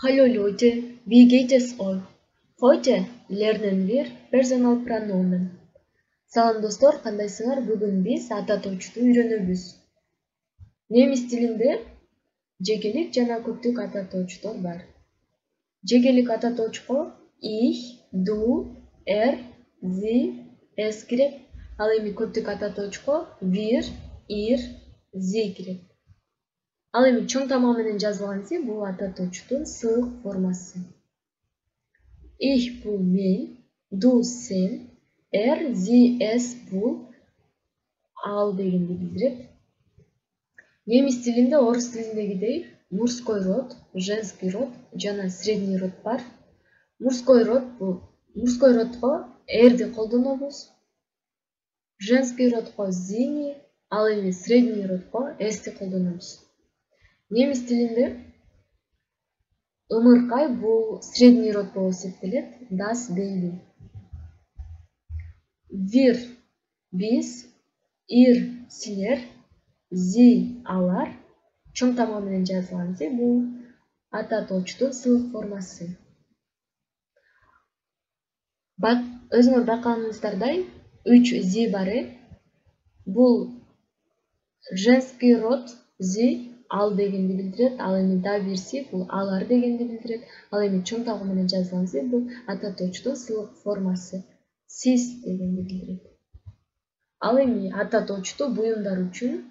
Hallo Leute, wie geht es euch? Heute lernen wir Personalpronomen. Салам достор, кандайсыңар? Бүгүн биз ата точту үйрөнөбүз. Немис тилинде жекелик жана көптүк ата точтор бар. Жекелик ата точко ich, du, sie, es кирет. Ал эми көптүк ата точко wir, ihr, sie кирет. Ал эми чоң тамак менен жазылгансы бул ата точтун сыйык формасы. Ich бул мен, du сен, sie es бул ал дегенди билдирет. Немис тилинде, орус тилиндегидей мужской род, женский род жана средний род бар. Мужской родго эрди колдонобуз. Женский родго зини, ал эми средний родго эсти колдонобуз. Немис тилинде ымыркай бул средний род болуп эсептелет, das дейби. Wir биз, ihr силер, sie алар чоң тамак менен жазылгансы бул ата точтун сыйык формасы. Өзүңөр байкаганыңыздардай 3 зи бар. Бул женский род зи ал дегенди билдирет, ал эми да бирси бул алар дегенди билдирет, ал эми чоң тамак менен жазылгансы бул ата точтун сыйык формасы сиз дегенди билдирет. Ал эми ата точту буюмдар үчүн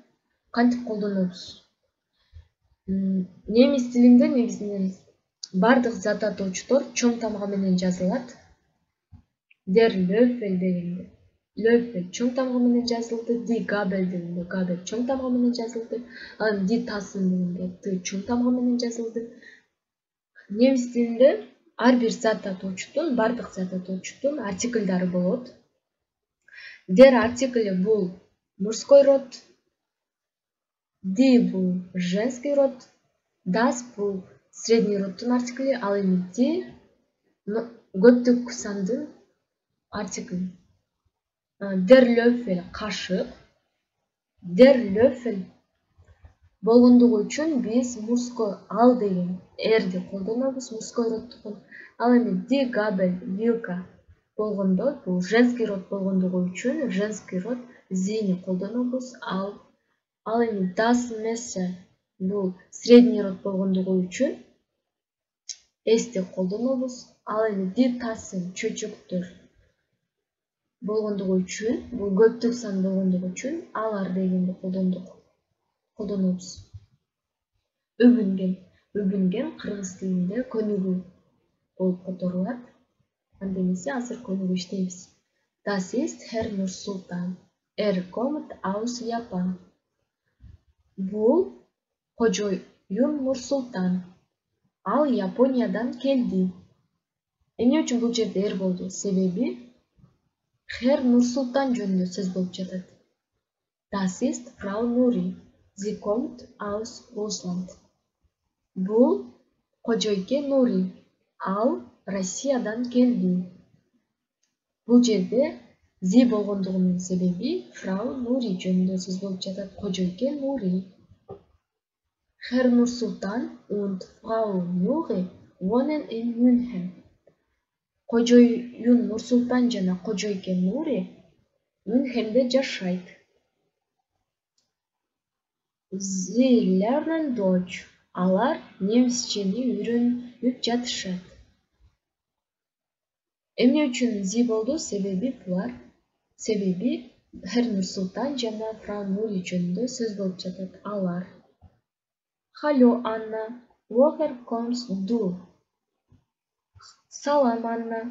кантип колдонобуз? Немис тилинде негизинен бардык ата точтор чоң тамак менен жазылат. Der Löffel дегенде Löffel чоң тамак менен жазылды, die Gabel дегенде Gabel чоң тамак менен жазылды, ал die Tassen дегенде T чоң тамак менен жазылды. Немис тилинде ар бир ата точтун, бардык ата точтун артиклдары болот. Der артиклі бул мужской род, die бул женский род, das бул средний родтун артиклі, ал эми die көптүк сандын артиклі. Der Löffel кашык. Der Löffel болгондугу үчүн биз мужской ал деген эрди колдонобуз, мужской родтукун. Ал эми die Gabel вилка болгондо бул женский род болгондугу үчүн женский род зини колдонобуз. Ал эми das Messer бул средний род болгондугу үчүн эсти колдонобуз. Ал эми die Tassen чөчөктөр болгондугу үчүн, бул көптүк сан болгондугу үчүн алар дегенди колдонобуз. Үбүнген кыргыз тилинде көнүгүү болуп которулат. Андемесе азыр көнүгүү иштейбиз. Das ist Herr Nursultan. Kommt aus Japan. Бул кожоюн Нурсултан. Ал Япониядан келди. Эмне үчүн бул жерде болду? Себеби Herr Nursultan жөнүндө сөз болуп жатат. Das ist Frau Nuri. Sie kommt aus Russland. Бул кожойке Нури. Ал Россиядан келди. Бул жерде зи болгондугунун себеби Frau Nuri жөнүндө сөз болуп жатат. Кожойке Нури. Herr Nursultan und Frau Nuri wohnen in München. Кожоюн Нурсултан жана кожойке Нури Мюнхенде жашайт. Sie lernen Deutsch. Алар немисчени үйрөнүп жатышат. Эмне үчүн зи болду? Себеби Herr Nursultan жана Frau Nuri жөнүндө сөз болуп жатат. Алар. Hallo Anna, woher kommst du? Салам Анна,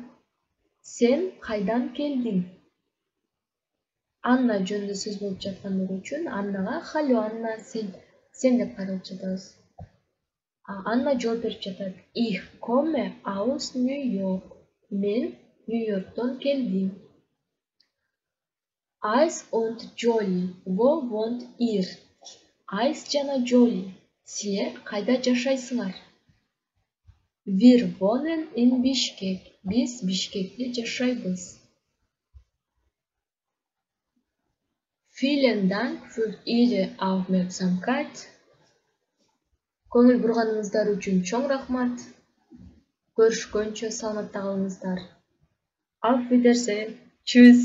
сен кайдан келдиң? Анна жөнүндө сөз болуп жаткандыгы үчүн Аннага Hallo Anna, сен деп кайрылып жатабыз. Анна жооп берип жатат. Ich komme aus New York. Мен Нью-Йорктон келдим. Ice und Jolly, wo wohnt ihr? Ice жана Jolly, силер кайда жашайсыңар? Wir wohnen in Bishkek. Биз Бишкекте жашайбыз. Vielen Dank für Ihre Aufmerksamkeit. Көңүл бурганыңыздар үчүн чоң рахмат. Көрүшкөнчө саламатта калыңыздар. Auf Wiedersehen. Tschüss.